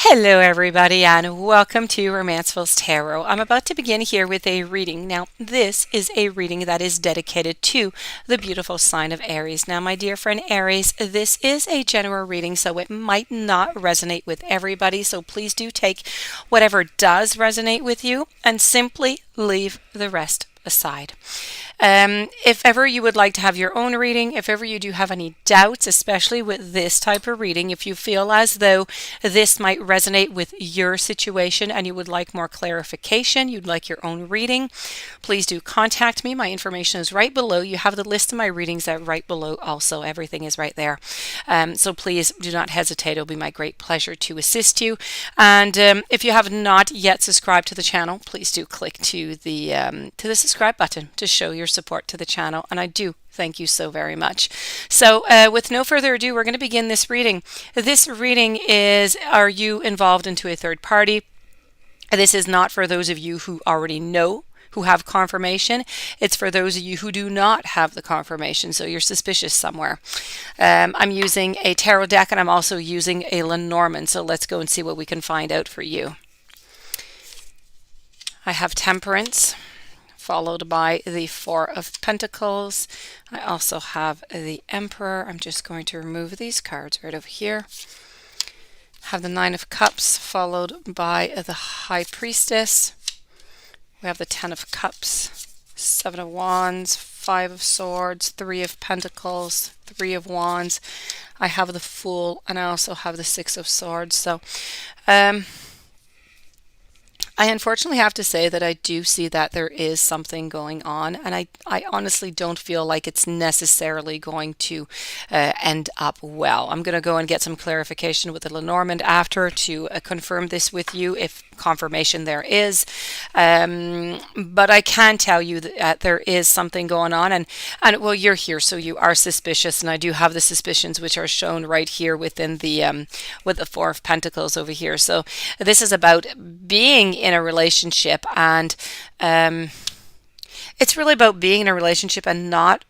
Hello, everybody, and welcome to Romancefull's Tarot. I'm about to begin here with a reading. Now, this is a reading that is dedicated to the beautiful sign of Aries. Now, my dear friend Aries, this is a general reading, so it might not resonate with everybody. So please do take whatever does resonate with you and simply leave the rest aside. If ever you would like to have your own reading, if ever you do have any doubts, especially with this type of reading, if you feel as though this might resonate with your situation and you would like more clarification, you'd like your own reading, please do contact me. My information is right below. You have the list of my readings right below also. Everything is right there. So please do not hesitate. It'll be my great pleasure to assist you. And if you have not yet subscribed to the channel, please do click to the subscribe button to show your support to the channel, and I do thank you so very much. So with no further ado, we're going to begin this reading. This reading is, are you involved into a third party? This is not for those of you who already know, who have confirmation. It's for those of you who do not have the confirmation, so you're suspicious somewhere. I'm using a tarot deck, and I'm also using a Lenormand, so let's go and see what we can find out for you. I have Temperance, followed by the Four of Pentacles. I also have the Emperor. I'm just going to remove these cards right over here. Have the Nine of Cups, followed by the High Priestess. We have the Ten of Cups, Seven of Wands, Five of Swords, Three of Pentacles, Three of Wands. I have the Fool, and I also have the Six of Swords. So, I unfortunately have to say that I do see that there is something going on, and I honestly don't feel like it's necessarily going to end up well. I'm going to go and get some clarification with the Lenormand after to confirm this with you, if confirmation there is. But I can tell you that there is something going on, and well, you're here, so you are suspicious, and I do have the suspicions which are shown right here within the with the Four of Pentacles over here. So this is about being in a relationship, and it's really about being in a relationship and not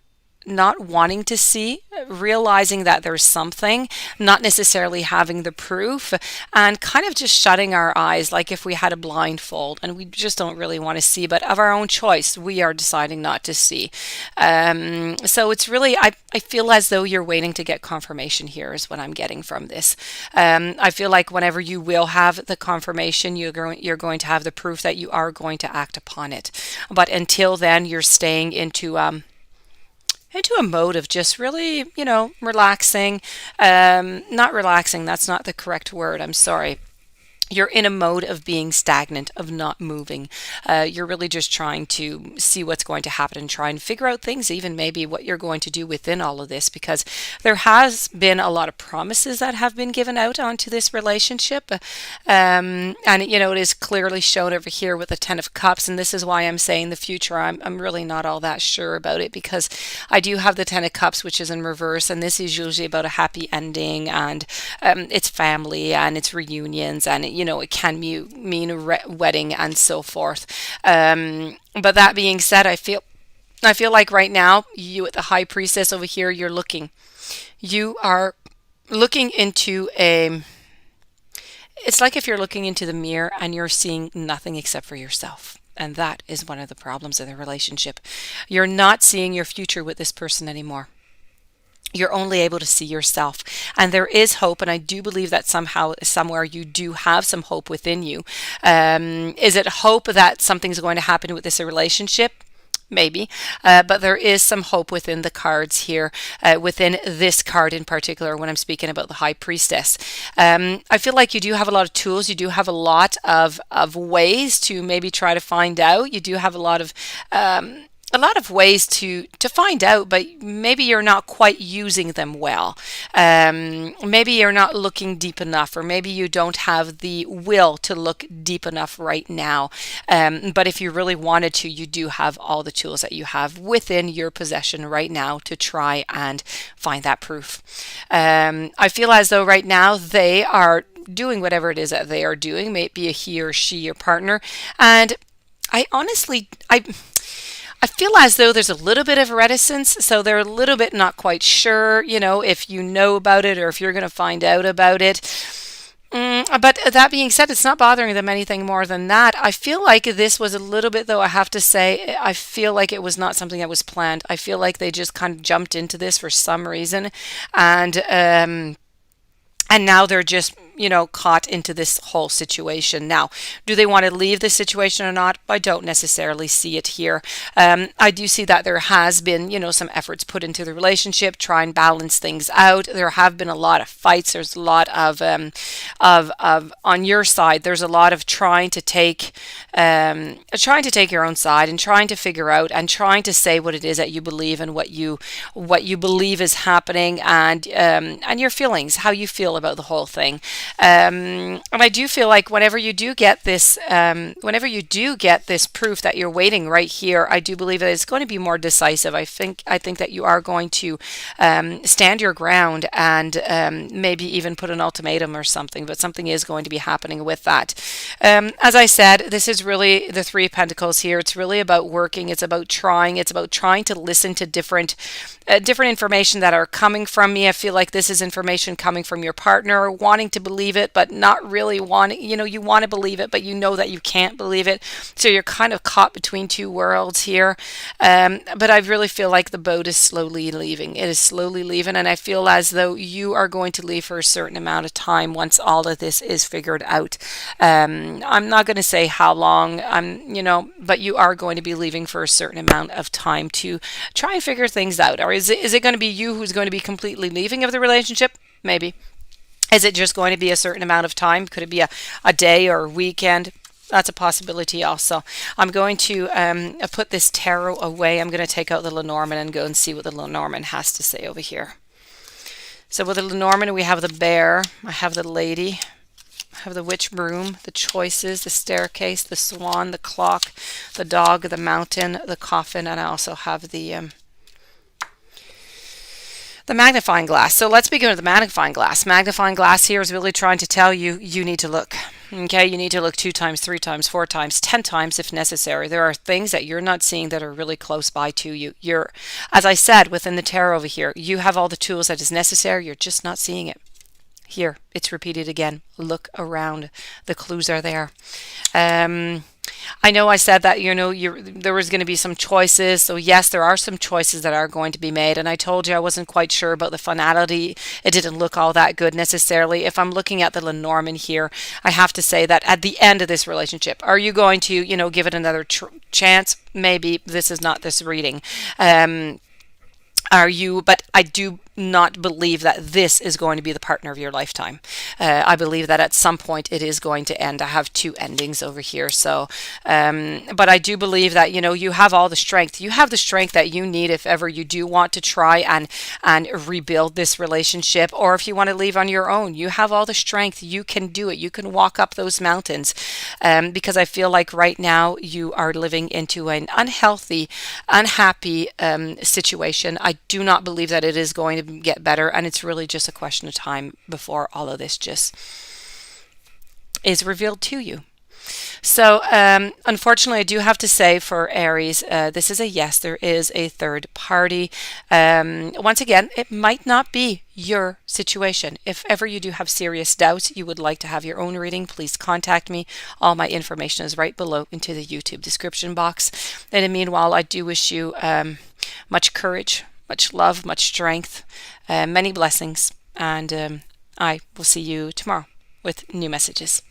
wanting to see, realizing that there's something, not necessarily having the proof, and kind of just shutting our eyes, like if we had a blindfold and we just don't really want to see, but of our own choice we are deciding not to see. So it's really, I feel as though you're waiting to get confirmation here is what I'm getting from this. I feel like whenever you will have the confirmation, you're going to have the proof that you are going to act upon it. But until then, you're staying into a mode of just really, relaxing. Not relaxing, that's not the correct word, I'm sorry. You're in a mode of being stagnant, of not moving. You're really just trying to see what's going to happen and try and figure out things, even maybe what you're going to do within all of this, because there has been a lot of promises that have been given out onto this relationship. And, it is clearly shown over here with the Ten of Cups, and this is why I'm saying the future. I'm really not all that sure about it, because I do have the Ten of Cups, which is in reverse, and this is usually about a happy ending, and it's family, and it's reunions, and it can mean a wedding and so forth. But that being said, I feel like right now, you at the High Priestess over here, you are looking into it's like if you're looking into the mirror and you're seeing nothing except for yourself. And that is one of the problems of the relationship. You're not seeing your future with this person anymore. You're only able to see yourself, and there is hope, and I do believe that somehow, somewhere, you do have some hope within you. Is it hope that something's going to happen with this relationship? Maybe, but there is some hope within the cards here, within this card in particular, when I'm speaking about the High Priestess. I feel like you do have a lot of tools. You do have a lot of ways to maybe try to find out. You do have a lot of ways to find out, but maybe you're not quite using them well. Maybe you're not looking deep enough, or maybe you don't have the will to look deep enough right now. But if you really wanted to, you do have all the tools that you have within your possession right now to try and find that proof. I feel as though right now they are doing whatever it is that they are doing, maybe a he or she, your partner, and I feel as though there's a little bit of reticence, so they're a little bit not quite sure, if you know about it or if you're going to find out about it. But that being said, it's not bothering them anything more than that. I feel like this was a little bit, though, I have to say, I feel like it was not something that was planned. I feel like they just kind of jumped into this for some reason. And, and now they're just, caught into this whole situation. Now, do they want to leave the situation or not? I don't necessarily see it here. I do see that there has been, some efforts put into the relationship, try and balance things out. There have been a lot of fights. There's a lot of on your side. There's a lot of trying to take your own side and trying to figure out and trying to say what it is that you believe and what you believe is happening, and your feelings, how you feel about the whole thing. And I do feel like whenever you do get this proof that you're waiting right here, I do believe that it's going to be more decisive. I think that you are going to stand your ground and maybe even put an ultimatum or something, but something is going to be happening with that. As I said, this is really the Three of Pentacles here. It's really about working. It's about trying. It's about trying to listen to different information that are coming from me. I feel like this is information coming from your partner, wanting to believe it, but not really wanting, you want to believe it, but you know that you can't believe it. So you're kind of caught between two worlds here. But I really feel like the boat is slowly leaving. It is slowly leaving, and I feel as though you are going to leave for a certain amount of time once all of this is figured out. I'm not going to say how long, but you are going to be leaving for a certain amount of time to try and figure things out. Or is it going to be you who's going to be completely leaving of the relationship? Maybe. Is it just going to be a certain amount of time? Could it be a day or a weekend? That's a possibility also. I'm going to put this tarot away. I'm going to take out the Lenormand and go and see what the Lenormand has to say over here. So with the Lenormand, we have the bear. I have the lady. I have the witch broom, the choices, the staircase, the swan, the clock, the dog, the mountain, the coffin, and I also have the magnifying glass. So let's begin with the magnifying glass. Magnifying glass here is really trying to tell you you need to look. Okay, you need to look 2 times, 3 times, 4 times, 10 times if necessary. There are things that you're not seeing that are really close by to you. As I said, within the tarot over here, you have all the tools that is necessary. You're just not seeing it. Here, it's repeated again. Look around. The clues are there. I know I said that, there was going to be some choices. So yes, there are some choices that are going to be made. And I told you I wasn't quite sure about the finality. It didn't look all that good necessarily. If I'm looking at the Lenormand here, I have to say that at the end of this relationship, are you going to, give it another chance? Maybe this is not this reading. Are you, but I do not believe that this is going to be the partner of your lifetime. I believe that at some point it is going to end. I have 2 endings over here. So, but I do believe that, you have all the strength. You have the strength that you need if ever you do want to try and rebuild this relationship, or if you want to leave on your own. You have all the strength. You can do it. You can walk up those mountains, because I feel like right now you are living into an unhealthy, unhappy situation. I do not believe that it is going to get better, and it's really just a question of time before all of this just is revealed to you. So unfortunately, I do have to say for Aries, this is a yes. There is a third party. Once again, it might not be your situation. If ever you do have serious doubts, you would like to have your own reading, please contact me. All my information is right below into the YouTube description box. And in the meanwhile, I do wish you much courage, much love, much strength, many blessings, and I will see you tomorrow with new messages.